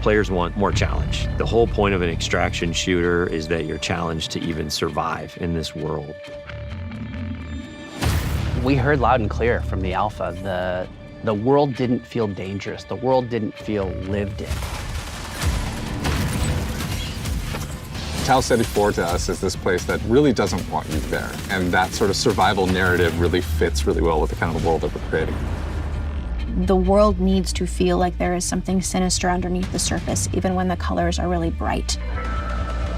Players want more challenge. The whole point of an extraction shooter is that you're challenged to even survive in this world. We heard loud and clear from the alpha, the world didn't feel dangerous. The world didn't feel lived in. Tau Ceti 4 to us is this place that really doesn't want you there. And that sort of survival narrative really fits really well with the kind of world that we're creating. The world needs to feel like there is something sinister underneath the surface, even when the colors are really bright.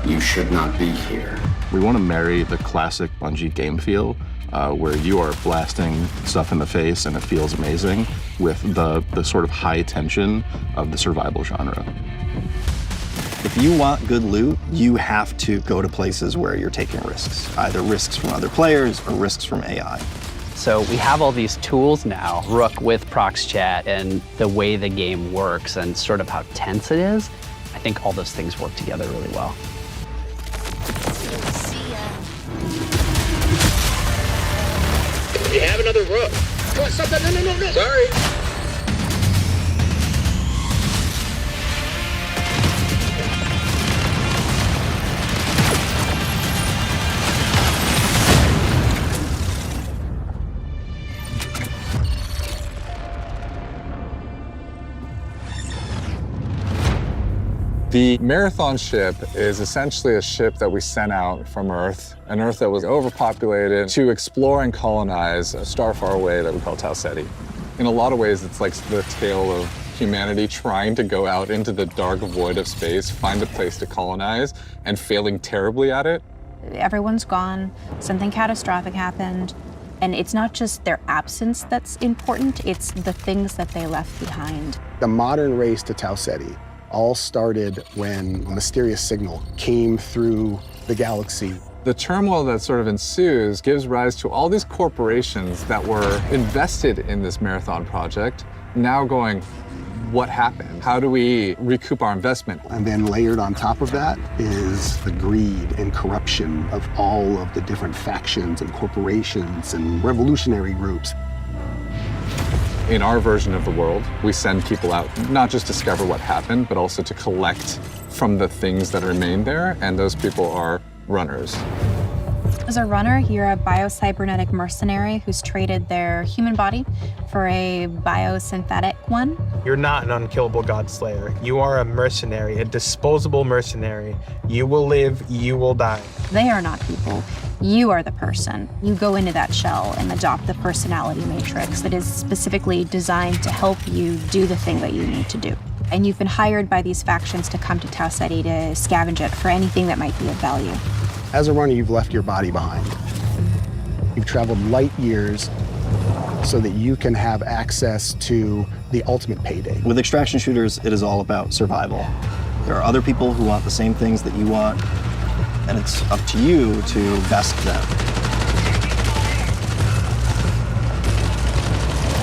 You should not be here. We want to marry the classic Bungie game feel, where you are blasting stuff in the face and it feels amazing, with the sort of high tension of the survival genre. If you want good loot, you have to go to places where you're taking risks, either risks from other players or risks from AI. So we have all these tools now, Rook with ProxChat and the way the game works and sort of how tense it is. I think all those things work together really well. You have another Rook. Come on, stop that. No. Sorry. The Marathon ship is essentially a ship that we sent out from Earth, an Earth that was overpopulated, to explore and colonize a star far away that we call Tau Ceti. In a lot of ways, it's like the tale of humanity trying to go out into the dark void of space, find a place to colonize, and failing terribly at it. Everyone's gone, something catastrophic happened, and it's not just their absence that's important, it's the things that they left behind. The modern race to Tau Ceti all started when a mysterious signal came through the galaxy. The turmoil that sort of ensues gives rise to all these corporations that were invested in this Marathon project, now going, what happened? How do we recoup our investment? And then layered on top of that is the greed and corruption of all of the different factions and corporations and revolutionary groups. In our version of the world, we send people out not just to discover what happened, but also to collect from the things that remain there, and those people are runners. As a runner, you're a biocybernetic mercenary who's traded their human body for a biosynthetic one. You're not an unkillable god slayer. You are a mercenary, a disposable mercenary. You will live, you will die. They are not people. You are the person. You go into that shell and adopt the personality matrix that is specifically designed to help you do the thing that you need to do. And you've been hired by these factions to come to Tau Ceti to scavenge it for anything that might be of value. As a runner, you've left your body behind. You've traveled light years so that you can have access to the ultimate payday. With extraction shooters, it is all about survival. There are other people who want the same things that you want, and it's up to you to best them.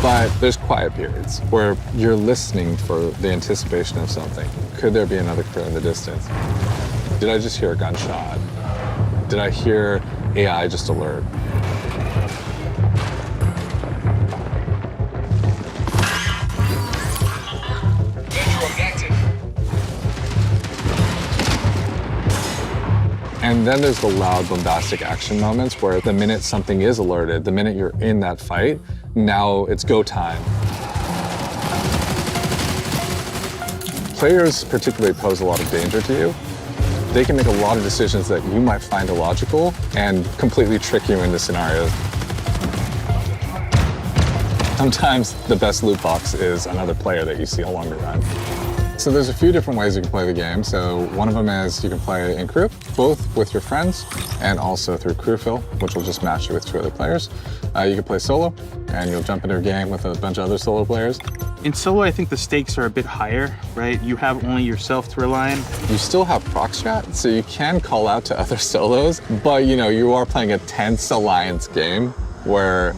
But there's quiet periods where you're listening for the anticipation of something. Could there be another crew in the distance? Did I just hear a gunshot? Did I hear AI just alert? And then there's the loud, bombastic action moments where the minute something is alerted, the minute you're in that fight, now it's go time. Players particularly pose a lot of danger to you. They can make a lot of decisions that you might find illogical and completely trick you into scenarios. Sometimes the best loot box is another player that you see along the run. So there's a few different ways you can play the game. So one of them is you can play in group, both with your friends and also through crew fill, which will just match you with 2 other players. You can play solo, and you'll jump into a game with a bunch of other solo players. In solo, I think the stakes are a bit higher, right? You have only yourself to rely on. You still have ProxChat, so you can call out to other solos, but you are playing a tense alliance game where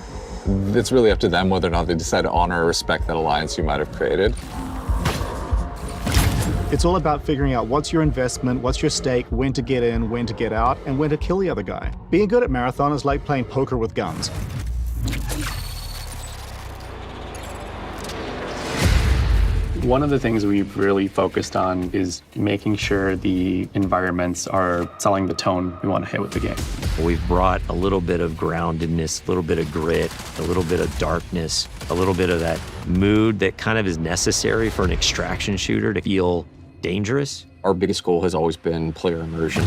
it's really up to them whether or not they decide to honor or respect that alliance you might have created. It's all about figuring out what's your investment, what's your stake, when to get in, when to get out, and when to kill the other guy. Being good at Marathon is like playing poker with guns. One of the things we've really focused on is making sure the environments are selling the tone we want to hit with the game. We've brought a little bit of groundedness, a little bit of grit, a little bit of darkness, a little bit of that mood that kind of is necessary for an extraction shooter to feel dangerous. Our biggest goal has always been player immersion.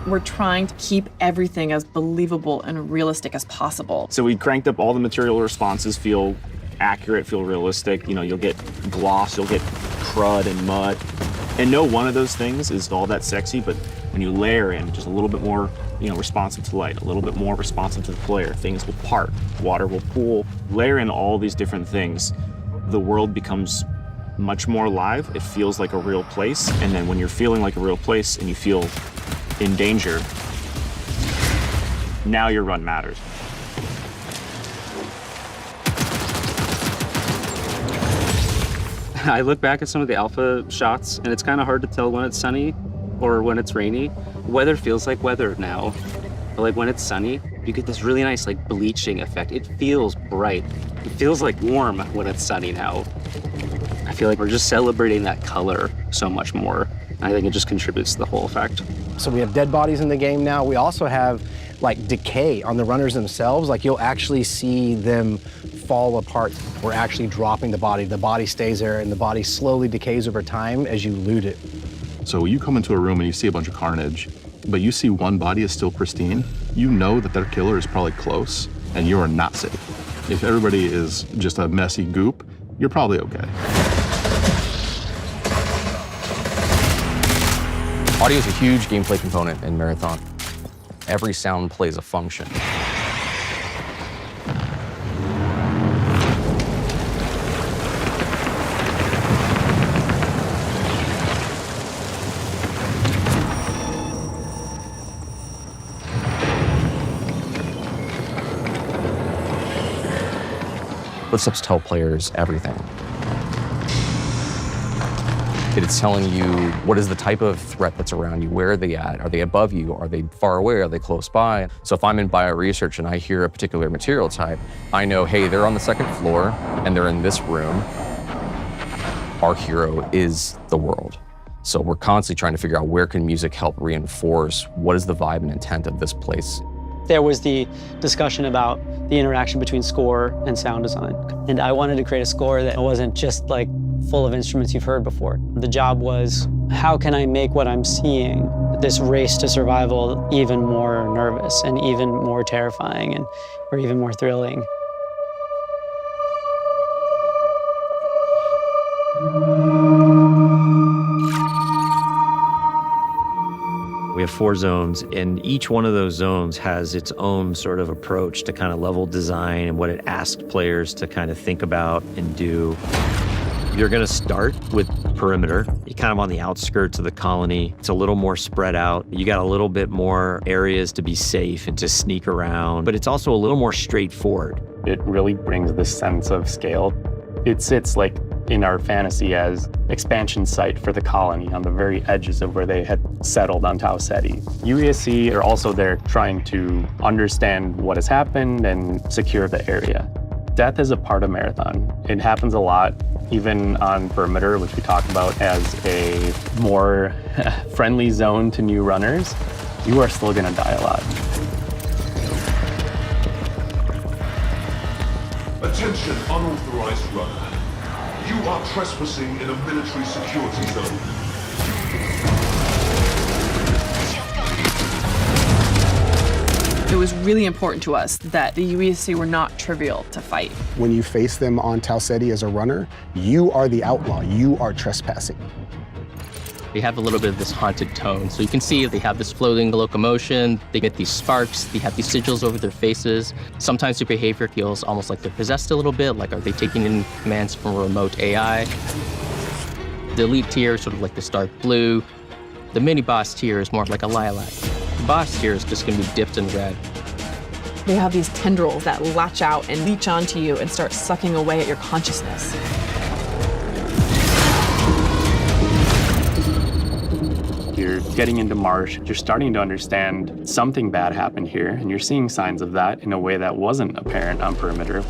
We're trying to keep everything as believable and realistic as possible. So we cranked up all the material responses, feel accurate, feel realistic. You know, you'll get gloss, you'll get crud and mud. And no one of those things is all that sexy, but when you layer in just a little bit more, responsive to light, a little bit more responsive to the player, things will part, water will pool. Layer in all these different things, the world becomes much more alive. It feels like a real place. And then when you're feeling like a real place and you feel in danger, now your run matters. I look back at some of the alpha shots, and it's kind of hard to tell when it's sunny or when it's rainy. Weather feels like weather now. But like when it's sunny, you get this really nice like bleaching effect. It feels bright. It feels like warm when it's sunny now. I feel like we're just celebrating that color so much more. I think it just contributes to the whole effect. So we have dead bodies in the game now. We also have like decay on the runners themselves. Like you'll actually see them fall apart. We're actually dropping the body stays there, and the body slowly decays over time as you loot it. So you come into a room and you see a bunch of carnage, but you see one body is still pristine, you know that their killer is probably close, and you are not safe. If everybody is just a messy goop, you're probably okay. Audio is a huge gameplay component in Marathon. Every sound plays a function. Footsteps tell players everything. It's telling you what is the type of threat that's around you. Where are they at? Are they above you? Are they far away? Are they close by? So if I'm in bioresearch and I hear a particular material type, I know, hey, they're on the second floor and they're in this room. Our hero is the world. So we're constantly trying to figure out where can music help reinforce what is the vibe and intent of this place. There was the discussion about the interaction between score and sound design. And I wanted to create a score that wasn't just like full of instruments you've heard before. The job was, how can I make what I'm seeing, this race to survival, even more nervous and even more terrifying or even more thrilling? We have 4 zones, and each one of those zones has its own sort of approach to kind of level design and what it asks players to kind of think about and do. You're going to start with perimeter. You're kind of on the outskirts of the colony. It's a little more spread out. You got a little bit more areas to be safe and to sneak around, but it's also a little more straightforward. It really brings this sense of scale. It sits like in our fantasy as expansion site for the colony on the very edges of where they had settled on Tau Ceti. UESC are also there trying to understand what has happened and secure the area. Death is a part of Marathon. It happens a lot, even on perimeter, which we talk about as a more friendly zone to new runners. You are still gonna die a lot. Attention, unauthorized runner. You are trespassing in a military security zone. It was really important to us that the UESC were not trivial to fight. When you face them on Tau Ceti as a runner, you are the outlaw. You are trespassing. They have a little bit of this haunted tone. So you can see they have this floating locomotion, they get these sparks, they have these sigils over their faces. Sometimes their behavior feels almost like they're possessed a little bit, like are they taking in commands from a remote AI? The elite tier is sort of like this dark blue. The mini boss tier is more like a lilac. The boss tier is just gonna be dipped in red. They have these tendrils that latch out and leech onto you and start sucking away at your consciousness. you're getting into marsh, you're starting to understand something bad happened here, and you're seeing signs of that in a way that wasn't apparent on perimeter.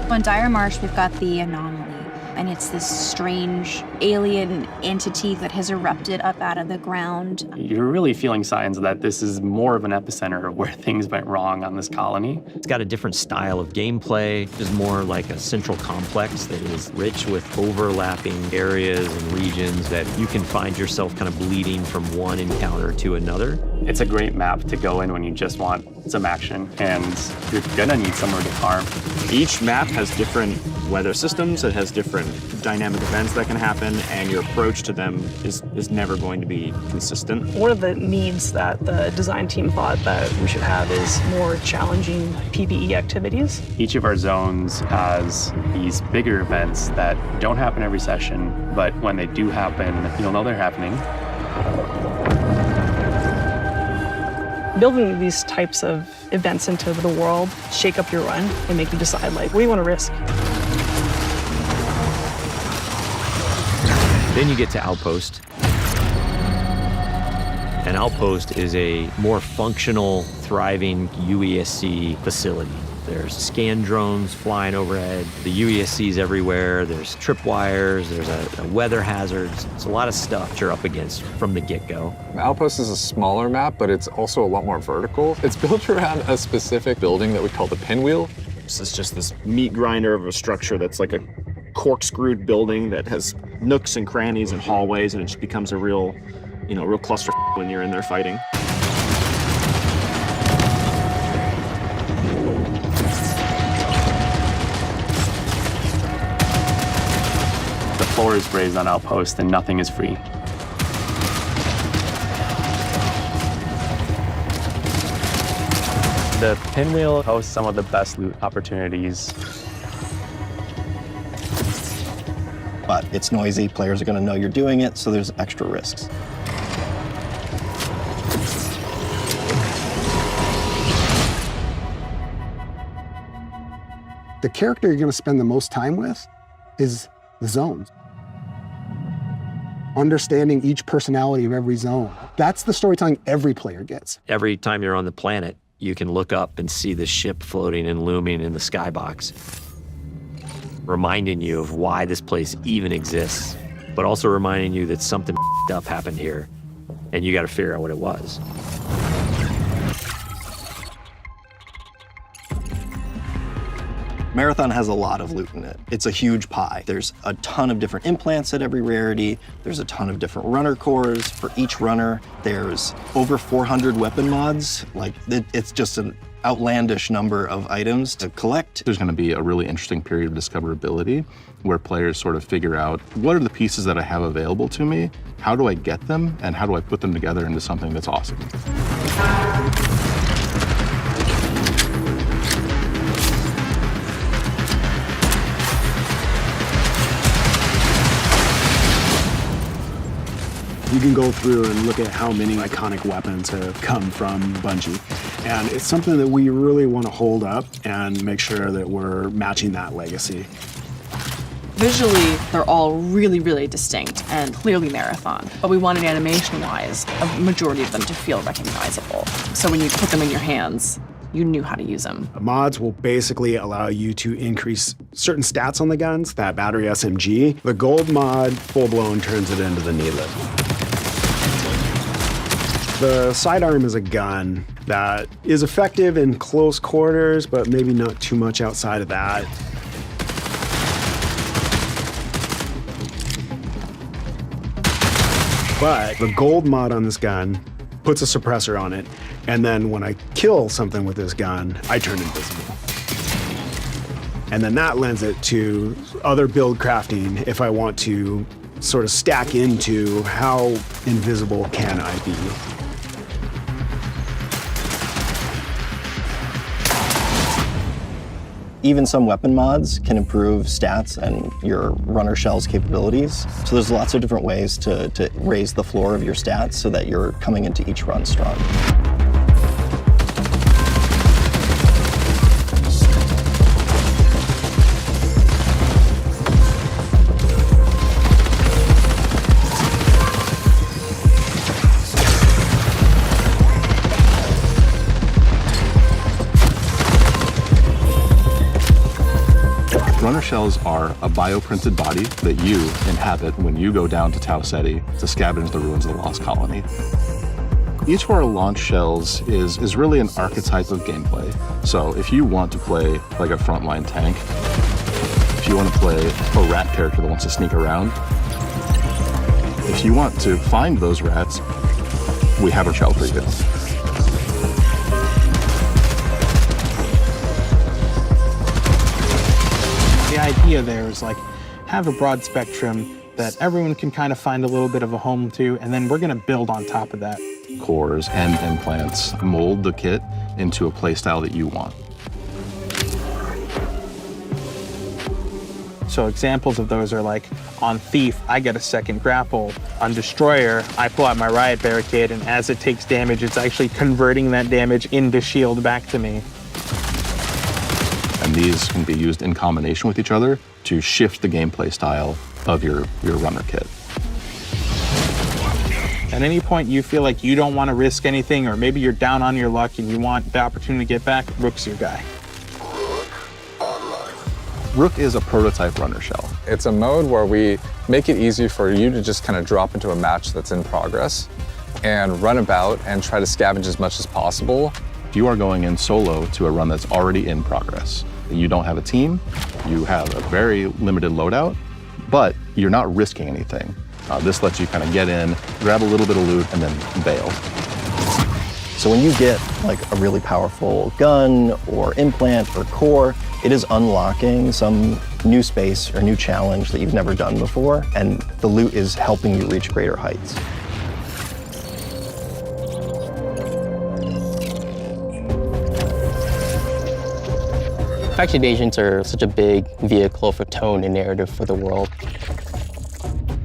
On Dire Marsh, we've got the anomaly, and it's this strange alien entity that has erupted up out of the ground. You're really feeling signs that this is more of an epicenter of where things went wrong on this colony. It's got a different style of gameplay. It's more like a central complex that is rich with overlapping areas and regions that you can find yourself kind of bleeding from one encounter to another. It's a great map to go in when you just want some action, and you're gonna need somewhere to farm. Each map has different weather systems, it has different dynamic events that can happen, and your approach to them is never going to be consistent. One of the needs that the design team thought that we should have is more challenging PvE activities. Each of our zones has these bigger events that don't happen every session, but when they do happen, you'll know they're happening. Building these types of events into the world shake up your run and make you decide, like, what do you want to risk? Then you get to Outpost. And Outpost is a more functional, thriving UESC facility. There's scan drones flying overhead, the UESC's everywhere, there's tripwires, there's a weather hazards. It's a lot of stuff you're up against from the get-go. Outpost is a smaller map, but it's also a lot more vertical. It's built around a specific building that we call the pinwheel. This is just this meat grinder of a structure that's like a corkscrewed building that has nooks and crannies and hallways, and it just becomes a real cluster when you're in there fighting. The floor is raised on Outpost and nothing is free. The pinwheel hosts some of the best loot opportunities. But it's noisy, players are going to know you're doing it, so there's extra risks. The character you're going to spend the most time with is the zones. Understanding each personality of every zone. That's the storytelling every player gets. Every time you're on the planet, you can look up and see the ship floating and looming in the skybox, reminding you of why this place even exists, but also reminding you that something up happened here, and you got to figure out what it was. Marathon has a lot of loot in it. It's a huge pie. There's a ton of different implants at every rarity. There's a ton of different runner cores for each runner. There's over 400 weapon mods. Like, it's just an outlandish number of items to collect. There's going to be a really interesting period of discoverability where players sort of figure out, what are the pieces that I have available to me? How do I get them? And how do I put them together into something that's awesome? You can go through and look at how many iconic weapons have come from Bungie. And it's something that we really want to hold up and make sure that we're matching that legacy. Visually, they're all really, really distinct and clearly Marathon, but we wanted animation-wise a majority of them to feel recognizable. So when you put them in your hands, you knew how to use them. Mods will basically allow you to increase certain stats on the guns, that battery SMG. The gold mod, full-blown, turns it into the needlet. The sidearm is a gun that is effective in close quarters, but maybe not too much outside of that. But the gold mod on this gun puts a suppressor on it, and then when I kill something with this gun, I turn invisible. And then that lends it to other build crafting if I want to sort of stack into how invisible can I be. Even some weapon mods can improve stats and your runner shell's capabilities. So there's lots of different ways to raise the floor of your stats so that you're coming into each run strong. Runner shells are a bioprinted body that you inhabit when you go down to Tau Ceti to scavenge the ruins of the Lost Colony. Each of our launch shells is really an archetype of gameplay. So if you want to play like a frontline tank, if you want to play a rat character that wants to sneak around, if you want to find those rats, we have a shell for you. The idea there is like, have a broad spectrum that everyone can kind of find a little bit of a home to, and then we're gonna build on top of that. Cores and implants mold the kit into a playstyle that you want. So examples of those are like, on Thief, I get a second grapple. On Destroyer, I pull out my Riot Barricade, and as it takes damage, it's actually converting that damage into shield back to me. And these can be used in combination with each other to shift the gameplay style of your runner kit. At any point you feel like you don't want to risk anything, or maybe you're down on your luck and you want the opportunity to get back, Rook's your guy. Rook is a prototype runner shell. It's a mode where we make it easy for you to just kind of drop into a match that's in progress and run about and try to scavenge as much as possible. You are going in solo to a run that's already in progress. You don't have a team, you have a very limited loadout, but you're not risking anything. This lets you kind of get in, grab a little bit of loot, and then bail. So when you get like a really powerful gun or implant or core, it is unlocking some new space or new challenge that you've never done before, and the loot is helping you reach greater heights. Faction agents are such a big vehicle for tone and narrative for the world.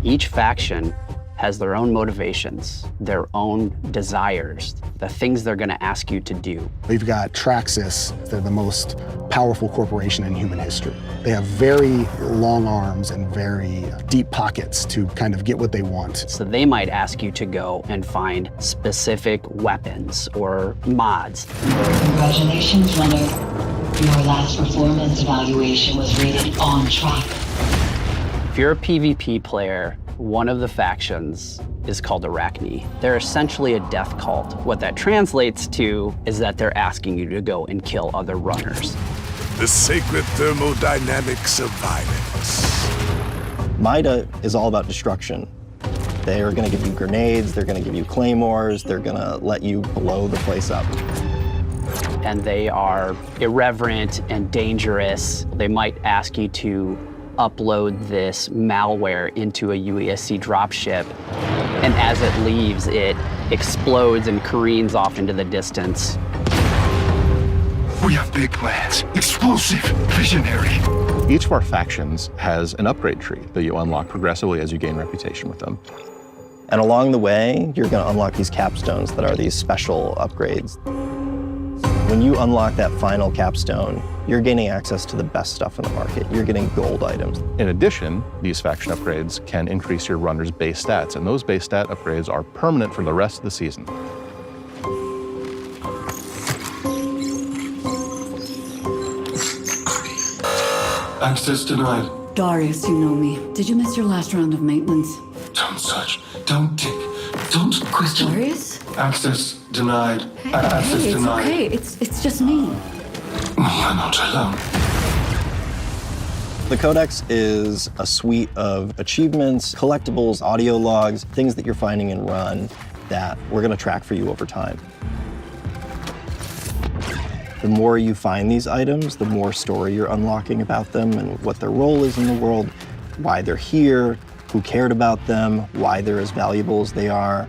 Each faction has their own motivations, their own desires, the things they're going to ask you to do. We've got Traxxas. They're the most powerful corporation in human history. They have very long arms and very deep pockets to kind of get what they want. So they might ask you to go and find specific weapons or mods. Congratulations, runner. Your last performance evaluation was rated on track. If you're a PvP player, one of the factions is called Arachne. They're essentially a death cult. What that translates to is that they're asking you to go and kill other runners. The sacred thermodynamics of violence. MIDA is all about destruction. They are going to give you grenades, they're going to give you claymores, they're going to let you blow the place up. And they are irreverent and dangerous. They might ask you to upload this malware into a UESC dropship, and as it leaves, it explodes and careens off into the distance. We have big plans. Explosive, visionary. Each of our factions has an upgrade tree that you unlock progressively as you gain reputation with them. And along the way, you're going to unlock these capstones that are these special upgrades. When you unlock that final capstone, you're gaining access to the best stuff in the market. You're getting gold items. In addition, these faction upgrades can increase your runner's base stats, and those base stat upgrades are permanent for the rest of the season. Access denied. Darius, you know me. Did you miss your last round of maintenance? Don't search. Don't tick. Don't question. Darius? Access denied. Hey, Access it's denied. okay. It's just me. You're not alone. The Codex is a suite of achievements, collectibles, audio logs, things that you're finding in Run that we're going to track for you over time. The more you find these items, the more story you're unlocking about them and what their role is in the world, why they're here, who cared about them, why they're as valuable as they are.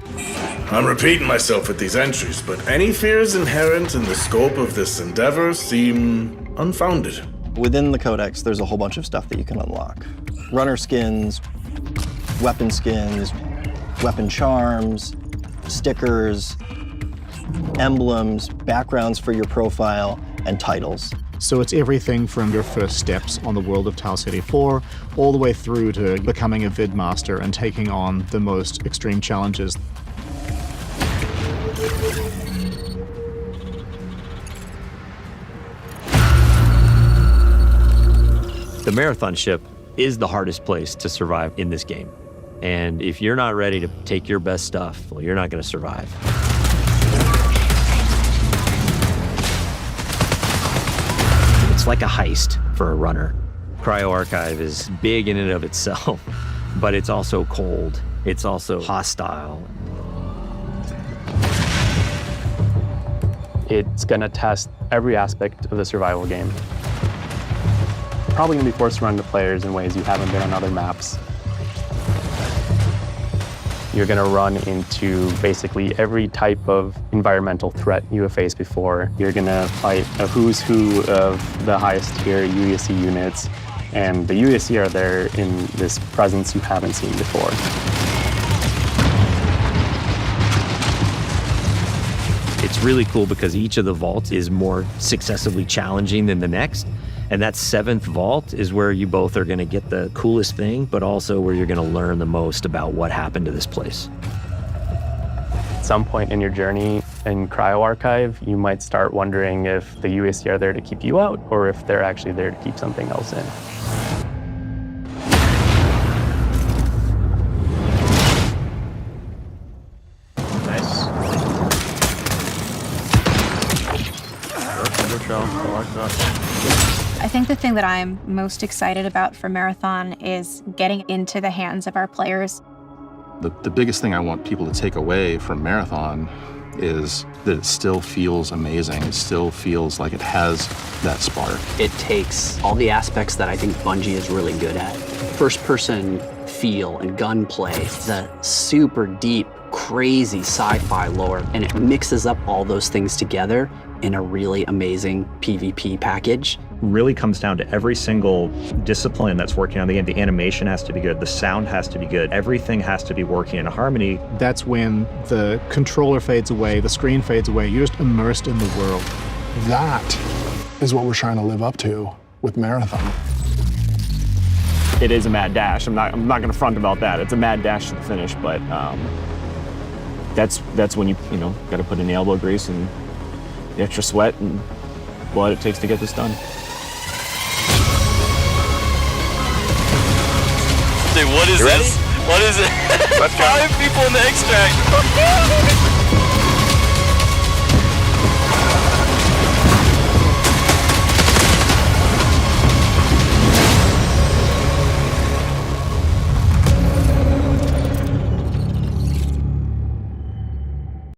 I'm repeating myself with these entries, but any fears inherent in the scope of this endeavor seem unfounded. Within the Codex, there's a whole bunch of stuff that you can unlock. Runner skins, weapon charms, stickers, emblems, backgrounds for your profile, and titles. So it's everything from your first steps on the world of Tau Ceti 4 all the way through to becoming a vid master and taking on the most extreme challenges. The marathon ship is the hardest place to survive in this game. And if you're not ready to take your best stuff, well, you're not going to survive. It's like a heist for a runner. Cryo Archive is big in and of itself, but it's also cold. It's also hostile. It's gonna test every aspect of the survival game. Probably gonna be forced to run into players in ways you haven't been on other maps. You're gonna run into basically every type of environmental threat you have faced before. You're gonna fight a who's who of the highest tier UESC units, and the UESC are there in this presence you haven't seen before. It's really cool because each of the vaults is more successively challenging than the next. And that 7th vault is where you both are going to get the coolest thing, but also where you're going to learn the most about what happened to this place. At some point in your journey in Cryo Archive, you might start wondering if the UESC are there to keep you out or if they're actually there to keep something else in. I think the thing that I'm most excited about for Marathon is getting into the hands of our players. The biggest thing I want people to take away from Marathon is that it still feels amazing. It still feels like it has that spark. It takes all the aspects that I think Bungie is really good at. First-person feel and gunplay, the super deep, crazy sci-fi lore, and it mixes up all those things together in a really amazing PvP package. Really comes down to every single discipline that's working on the game. The animation has to be good, the sound has to be good, everything has to be working in harmony. That's when the controller fades away, the screen fades away, you're just immersed in the world. That is what we're trying to live up to with Marathon. It is a mad dash. I'm not going to front about that. It's a mad dash to the finish, but that's when you got to put in the elbow grease and the extra sweat and blood it takes to get this done. Dude, what is this? What is it? 5 people in the extract.